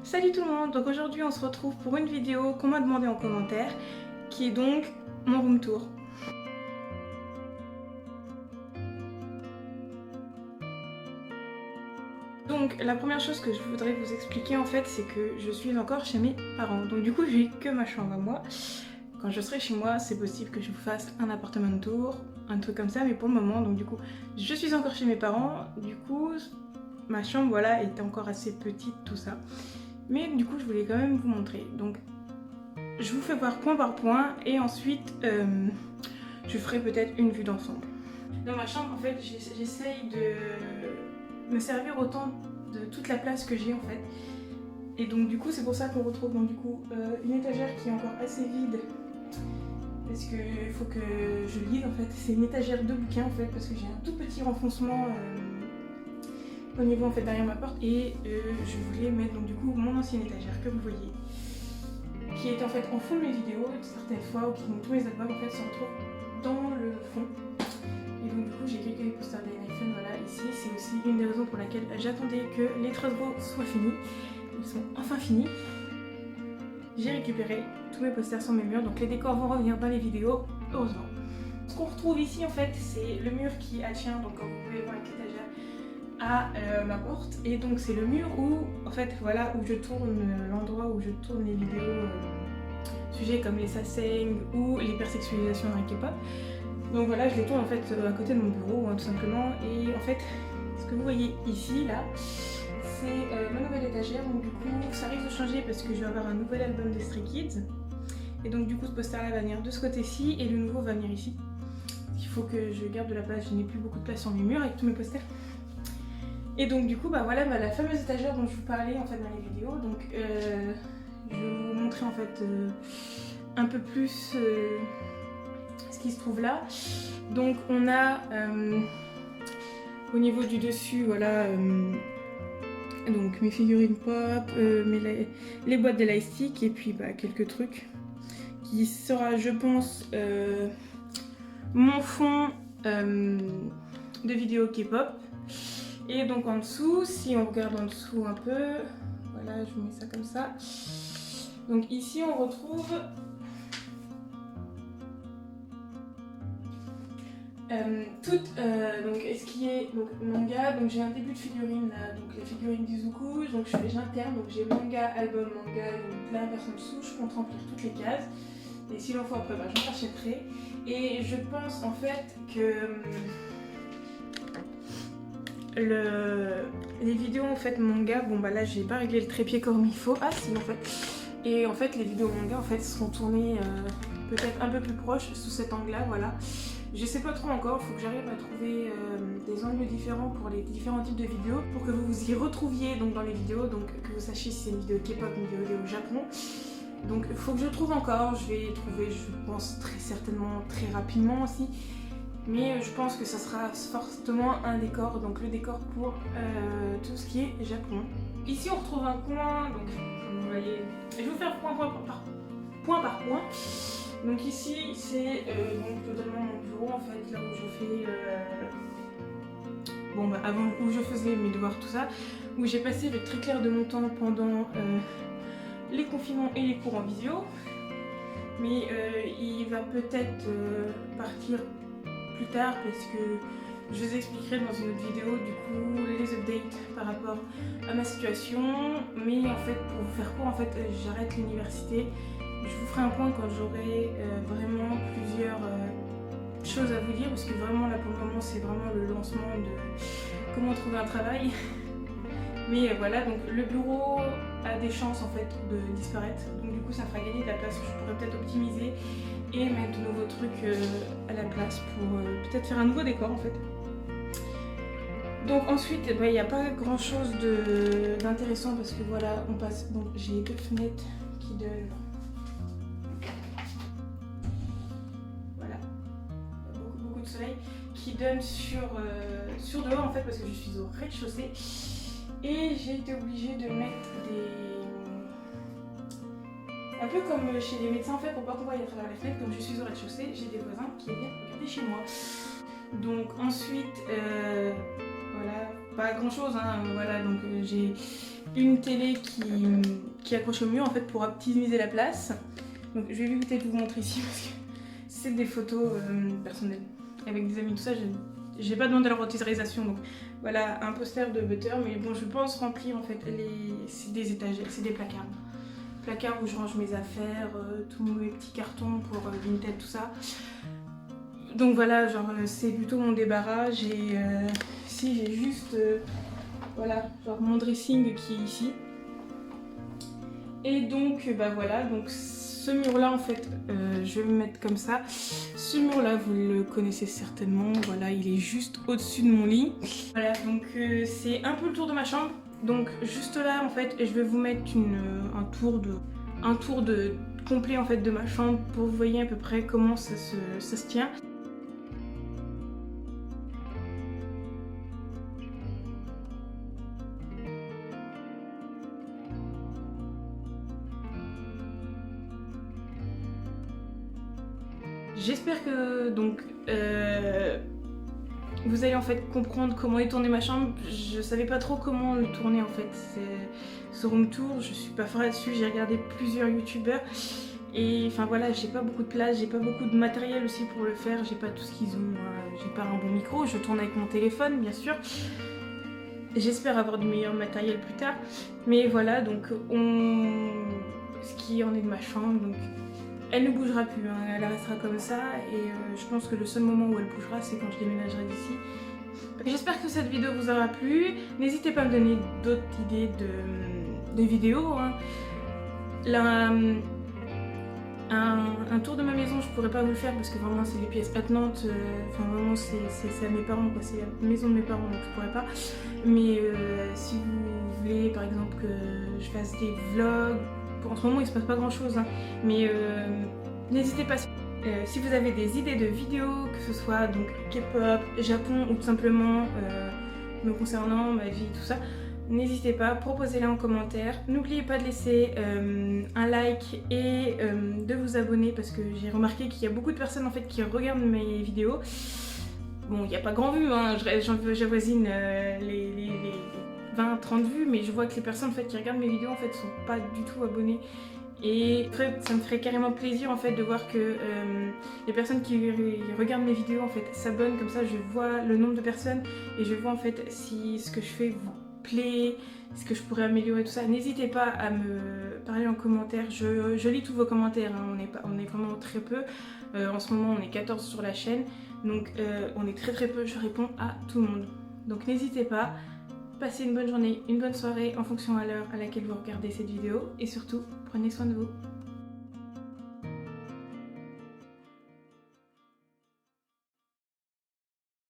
Salut tout le monde, donc aujourd'hui on se retrouve pour une vidéo qu'on m'a demandé en commentaire, qui est donc mon room tour. Donc la première chose que je voudrais vous expliquer en fait, c'est que je suis encore chez mes parents. Donc du coup j'ai que ma chambre à moi. Quand je serai chez moi, c'est possible que je vous fasse un appartement tour, un truc comme ça, mais pour le moment, donc du coup, je suis encore chez mes parents. Du coup, ma chambre, voilà, est encore assez petite, tout ça. Mais du coup, je voulais quand même vous montrer. Donc, je vous fais voir point par point et ensuite, je ferai peut-être une vue d'ensemble. Dans ma chambre, en fait, j'essaye de me servir autant de toute la place que j'ai en fait. Et donc du coup, c'est pour ça qu'on retrouve donc, du coup, une étagère qui est encore assez vide. Parce qu'il faut que je lise en fait. C'est une étagère de bouquins en fait, parce que j'ai un tout petit renfoncement au niveau en fait derrière ma porte. Et je voulais mettre donc du coup mon ancienne étagère que vous voyez, qui est en fait en fond de mes vidéos certaines fois, ou qui donc tous mes albums en fait se retrouvent dans le fond. Et donc du coup j'ai quelques posters d'Anne voilà ici. C'est aussi une des raisons pour laquelle j'attendais que les Trustbro soient finis. Ils sont enfin finis. J'ai récupéré tous mes posters sur mes murs, donc les décors vont revenir dans les vidéos, heureusement. Ce qu'on retrouve ici en fait, c'est le mur qui attient, donc comme vous pouvez voir avec l'étagère, à ma porte. Et donc c'est le mur où, en fait, voilà, où je tourne, l'endroit où je tourne les vidéos sujets comme les sasaeng ou l'hypersexualisation dans le K-pop. Donc voilà, je les tourne en fait à côté de mon bureau, hein, tout simplement. Et en fait, ce que vous voyez ici, là, c'est ma nouvelle étagère. Donc du coup, ça risque de changer parce que je vais avoir un nouvel album des Stray Kids. Et donc du coup, ce poster-là va venir de ce côté-ci et le nouveau va venir ici. Il faut que je garde de la place, je n'ai plus beaucoup de place sur mes murs avec tous mes posters. Et donc du coup, bah voilà la fameuse étagère dont je vous parlais en fait dans les vidéos. Donc je vais vous montrer en fait un peu plus ce qui se trouve là. Donc on a au niveau du dessus, voilà, donc mes figurines pop, les boîtes d'élastique et puis bah, quelques trucs qui sera, je pense, mon fond de vidéo K-pop. Et donc en dessous, si on regarde en dessous un peu, voilà, je vous mets ça comme ça. Donc ici on retrouve donc ce qui est donc, manga. Donc j'ai un début de figurines là, donc les figurines d'Izuku. Donc j'interne, donc j'ai manga, album, manga, donc plein de versions dessous. Je compte remplir toutes les cases. Et s'il en faut après, bah, j'en rachèterai. Et je pense en fait que les vidéos en fait manga, bon bah là j'ai pas réglé le trépied comme il faut. Ah si en fait. Et en fait les vidéos manga en fait seront tournées peut-être un peu plus proche sous cet angle là, voilà. Je sais pas trop encore, il faut que j'arrive à trouver des angles différents pour les différents types de vidéos pour que vous vous y retrouviez donc dans les vidéos, donc que vous sachiez si c'est une vidéo K-pop, une vidéo au Japon. Donc il faut que je trouve encore, je vais trouver, je pense très certainement très rapidement aussi. Mais je pense que ça sera fortement un décor, donc le décor pour tout ce qui est Japon. Ici on retrouve un coin, donc comme vous voyez, je vais vous faire point par point. Donc ici c'est donc totalement mon bureau en fait, là où je fais bon bah avant où je faisais mes devoirs tout ça, où j'ai passé le très clair de mon temps pendant les confinements et les cours en visio. Mais il va peut-être partir plus tard parce que je vous expliquerai dans une autre vidéo du coup les updates par rapport à ma situation. Mais en fait pour vous faire court, en fait j'arrête l'université. Je vous ferai un point quand j'aurai vraiment plusieurs choses à vous dire, parce que vraiment là pour le moment c'est vraiment le lancement de comment trouver un travail. Mais voilà, donc le bureau a des chances en fait de disparaître, donc du coup ça fera gagner de la place que je pourrais peut-être optimiser et mettre de nouveaux trucs à la place pour peut-être faire un nouveau décor en fait. Donc ensuite il n'y a pas grand chose d'intéressant parce que voilà, on passe, donc j'ai deux fenêtres qui donnent, voilà, beaucoup de soleil qui donne sur dehors en fait, parce que je suis au rez-de-chaussée. Et j'ai été obligée de mettre un peu comme chez les médecins en fait, pour pas qu'on voie à travers les fenêtres. Comme je suis au rez-de-chaussée, j'ai des voisins qui viennent regarder chez moi. Donc ensuite, voilà, pas grand chose, hein, voilà, donc j'ai une télé qui est accrochée au mur en fait pour optimiser la place. Donc je vais peut-être vous montrer ici parce que c'est des photos personnelles avec des amis, tout ça. J'ai pas demandé leur autorisation, donc voilà un poster de Butter, mais bon je pense remplir en fait c'est des étagères, c'est des placards. Placards où je range mes affaires, tous mes petits cartons pour Vinted, tout ça. Donc voilà, genre c'est plutôt mon débarras. Ici j'ai juste voilà, genre mon dressing qui est ici. Et donc bah voilà, donc ce mur là en fait je vais me mettre comme ça. Ce mur là vous le connaissez certainement, voilà il est juste au-dessus de mon lit. Voilà donc c'est un peu le tour de ma chambre. Donc juste là en fait je vais vous mettre un tour de complet en fait de ma chambre pour que vous voyez à peu près comment ça se tient. J'espère que donc vous allez en fait comprendre comment est tournée ma chambre. Je savais pas trop comment le tourner en fait. Ce room tour, je suis pas forte là-dessus. J'ai regardé plusieurs youtubeurs et enfin voilà, j'ai pas beaucoup de place, j'ai pas beaucoup de matériel aussi pour le faire. J'ai pas tout ce qu'ils ont. J'ai pas un bon micro. Je tourne avec mon téléphone bien sûr. J'espère avoir du meilleur matériel plus tard. Mais voilà donc ce qui en est de ma chambre donc. Elle ne bougera plus, hein, elle restera comme ça et je pense que le seul moment où elle bougera c'est quand je déménagerai d'ici. J'espère que cette vidéo vous aura plu, n'hésitez pas à me donner d'autres idées de vidéos. Hein. Là, un tour de ma maison je pourrais pas vous le faire parce que vraiment c'est les pièces attenantes, enfin vraiment c'est à mes parents quoi, c'est la maison de mes parents donc je pourrais pas. Mais si vous voulez par exemple que je fasse des vlogs, en ce moment il se passe pas grand chose, hein, mais n'hésitez pas si vous avez des idées de vidéos, que ce soit donc K-pop, Japon ou tout simplement me concernant, ma vie, tout ça, n'hésitez pas, proposez-les en commentaire. N'oubliez pas de laisser un like et de vous abonner parce que j'ai remarqué qu'il y a beaucoup de personnes en fait qui regardent mes vidéos. Bon, il n'y a pas grand vue, hein, j'avoisine les 20-30 vues, mais je vois que les personnes en fait, qui regardent mes vidéos en fait sont pas du tout abonnées et ça me ferait carrément plaisir en fait de voir que les personnes qui regardent mes vidéos en fait s'abonnent, comme ça je vois le nombre de personnes et je vois en fait si ce que je fais vous plaît, ce que je pourrais améliorer, tout ça. N'hésitez pas à me parler en commentaire, je lis tous vos commentaires, hein. On est vraiment très peu, en ce moment on est 14 sur la chaîne, donc on est très peu, je réponds à tout le monde. Donc n'hésitez pas. Passez une bonne journée, une bonne soirée en fonction à l'heure à laquelle vous regardez cette vidéo et surtout, prenez soin de vous.